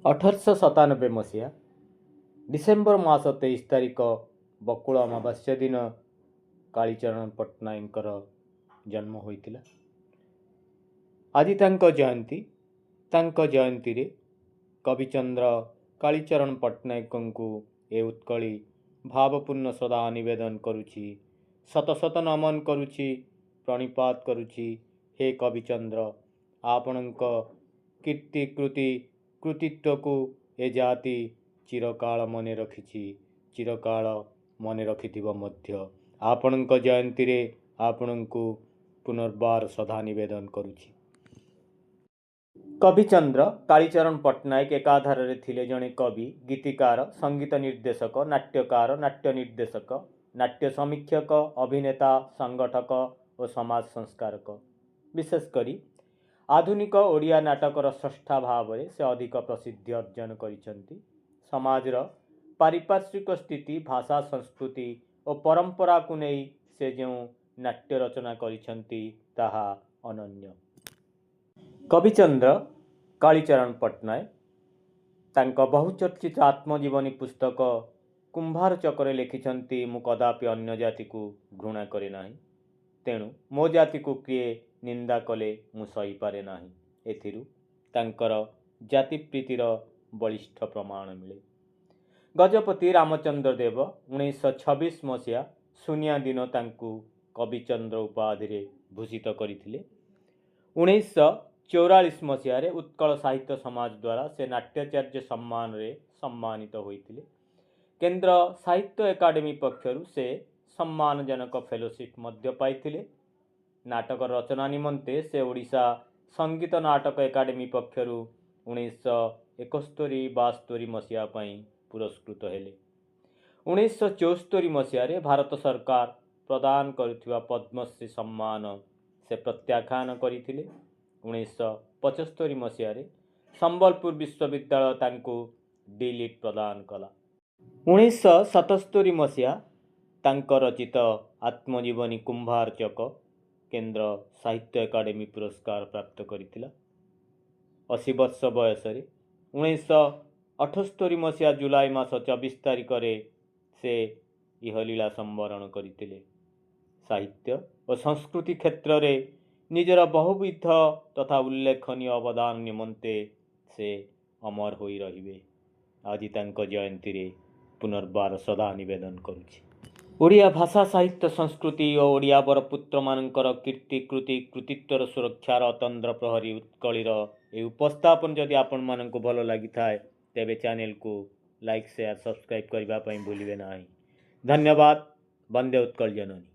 1897 ମସିହା ଡିସେମ୍ବର ମାସ 23 ତାରିଖ ବକୁଳ ଅମାବାସ୍ୟା ଦିନ କାଳୀଚରଣ ପଟ୍ଟନାୟକଙ୍କର ଜନ୍ମ ହୋଇଥିଲା। ଆଜି ତାଙ୍କ ଜୟନ୍ତୀ। ତାଙ୍କ ଜୟନ୍ତୀରେ କବିଚନ୍ଦ୍ର କାଳୀଚରଣ ପଟ୍ଟନାୟକଙ୍କୁ ଏ ଉତ୍କଳି ଭାବପୂର୍ଣ୍ଣ ଶ୍ରଦ୍ଧା ନିବେଦନ କରୁଛି, ଶତ ଶତ ନମନ କରୁଛି, ପ୍ରଣିପାତ କରୁଛି। ହେ କବିଚନ୍ଦ୍ର, ଆପଣଙ୍କ କୀର୍ତ୍ତି କୃତିତ୍ୱକୁ ଏ ଜାତି ଚିରକାଳ ମନେ ରଖିଛି, ଚିରକାଳ ମନେ ରଖିଥିବ ମଧ୍ୟ। ଆପଣଙ୍କ ଜୟନ୍ତୀରେ ଆପଣଙ୍କୁ ପୁନର୍ବାର ଶ୍ରଦ୍ଧା ନିବେଦନ କରୁଛି। କବିଚନ୍ଦ୍ର କାଳୀଚରଣ ପଟ୍ଟନାୟକ ଏକାଧାରରେ ଥିଲେ ଜଣେ କବି, ଗୀତିକାର, ସଙ୍ଗୀତ ନିର୍ଦ୍ଦେଶକ, ନାଟ୍ୟକାର, ନାଟ୍ୟ ନିର୍ଦ୍ଦେଶକ, ନାଟ୍ୟ ସମୀକ୍ଷକ, ଅଭିନେତା, ସଂଗଠକ ଓ ସମାଜ ସଂସ୍କାରକ। ବିଶେଷ କରି ଆଧୁନିକ ଓଡ଼ିଆ ନାଟକର ସ୍ରଷ୍ଟା ଭାବରେ ସେ ଅଧିକ ପ୍ରସିଦ୍ଧି ଅର୍ଜନ କରିଛନ୍ତି। ସମାଜର ପାରିପାର୍ଶ୍ୱିକ ସ୍ଥିତି, ଭାଷା, ସଂସ୍କୃତି ଓ ପରମ୍ପରାକୁ ନେଇ ସେ ଯେଉଁ ନାଟ୍ୟ ରଚନା କରିଛନ୍ତି ତାହା ଅନନ୍ୟ। କବିଚନ୍ଦ୍ର କାଳୀଚରଣ ପଟ୍ଟନାୟକ ତାଙ୍କ ବହୁଚର୍ଚ୍ଚିତ ଆତ୍ମଜୀବନୀ ପୁସ୍ତକ କୁମ୍ଭାର ଚକରେ ଲେଖିଛନ୍ତି, ମୁଁ କଦାପି ଅନ୍ୟ ଜାତିକୁ ଘୃଣା କରେ ନାହିଁ, ତେଣୁ ମୋ ଜାତିକୁ କିଏ ନିନ୍ଦା କଲେ ମୁଁ ସହିପାରେ ନାହିଁ। ଏଥିରୁ ତାଙ୍କର ଜାତିପ୍ରୀତିର ବଳିଷ୍ଠ ପ୍ରମାଣ ମିଳେ। ଗଜପତି ରାମଚନ୍ଦ୍ର ଦେବ 1926 ମସିହା ଶୂନ୍ୟା ଦିନ ତାଙ୍କୁ କବିଚନ୍ଦ୍ର ଉପାଧିରେ ଭୂଷିତ କରିଥିଲେ। 1944 ମସିହାରେ ଉତ୍କଳ ସାହିତ୍ୟ ସମାଜ ଦ୍ୱାରା ସେ ନାଟ୍ୟାଚାର୍ଯ୍ୟ ସମ୍ମାନରେ ସମ୍ମାନିତ ହୋଇଥିଲେ। କେନ୍ଦ୍ର ସାହିତ୍ୟ ଏକାଡେମୀ ପକ୍ଷରୁ ସେ ସମ୍ମାନଜନକ ଫେଲୋସିପ୍ ମଧ୍ୟ ପାଇଥିଲେ। ନାଟକ ରଚନା ନିମନ୍ତେ ସେ ଓଡ଼ିଶା ସଙ୍ଗୀତ ନାଟକ ଏକାଡେମୀ ପକ୍ଷରୁ 1971-72 ମସିହା ପାଇଁ ପୁରସ୍କୃତ ହେଲେ। 1974 ମସିହାରେ ଭାରତ ସରକାର ପ୍ରଦାନ କରୁଥିବା ପଦ୍ମଶ୍ରୀ ସମ୍ମାନ ସେ ପ୍ରତ୍ୟାଖ୍ୟାନ କରିଥିଲେ। 1975 ମସିହାରେ ସମ୍ବଲପୁର ବିଶ୍ୱବିଦ୍ୟାଳୟ ତାଙ୍କୁ ଡି.ଲିଟ୍ ପ୍ରଦାନ କଲା। 1977 ମସିହା ତାଙ୍କ ରଚିତ ଆତ୍ମଜୀବନୀ କୁମ୍ଭାର ଚକ କେନ୍ଦ୍ର ସାହିତ୍ୟ ଏକାଡେମୀ ପୁରସ୍କାର ପ୍ରାପ୍ତ କରିଥିଲା। 80 ବର୍ଷ ବୟସରେ 1978 ମସିହା ଜୁଲାଇ ମାସ 24 ତାରିଖରେ ସେ ଇହଲୀଳା ସମ୍ବରଣ କରିଥିଲେ। ସାହିତ୍ୟ ଓ ସଂସ୍କୃତି କ୍ଷେତ୍ରରେ ନିଜର ବହୁବିଧ ତଥା ଉଲ୍ଲେଖନୀୟ ଅବଦାନ ନିମନ୍ତେ ସେ ଅମର ହୋଇ ରହିବେ। ଆଜି ତାଙ୍କ ଜୟନ୍ତୀରେ ପୁନର୍ବାର ଶ୍ରଦ୍ଧା ନିବେଦନ କରୁଛି। ଓଡ଼ିଆ ଭାଷା, ସାହିତ୍ୟ, ସଂସ୍କୃତି ଓ ଓଡ଼ିଆ ବରପୁତ୍ରମାନଙ୍କର କୀର୍ତ୍ତି କୃତିତ୍ୱର ସୁରକ୍ଷାର ଅତନ୍ଦ୍ର ପ୍ରହରୀ ଉତ୍କଳୀର ଏହି ଉପସ୍ଥାପନ ଯଦି ଆପଣମାନଙ୍କୁ ଭଲ ଲାଗିଥାଏ ତେବେ ଚ୍ୟାନେଲକୁ ଲାଇକ୍, ସେୟାର, ସବସ୍କ୍ରାଇବ୍ କରିବା ପାଇଁ ଭୁଲିବେ ନାହିଁ। ଧନ୍ୟବାଦ। ବନ୍ଦେ ଉତ୍କଳ ଜନନୀ।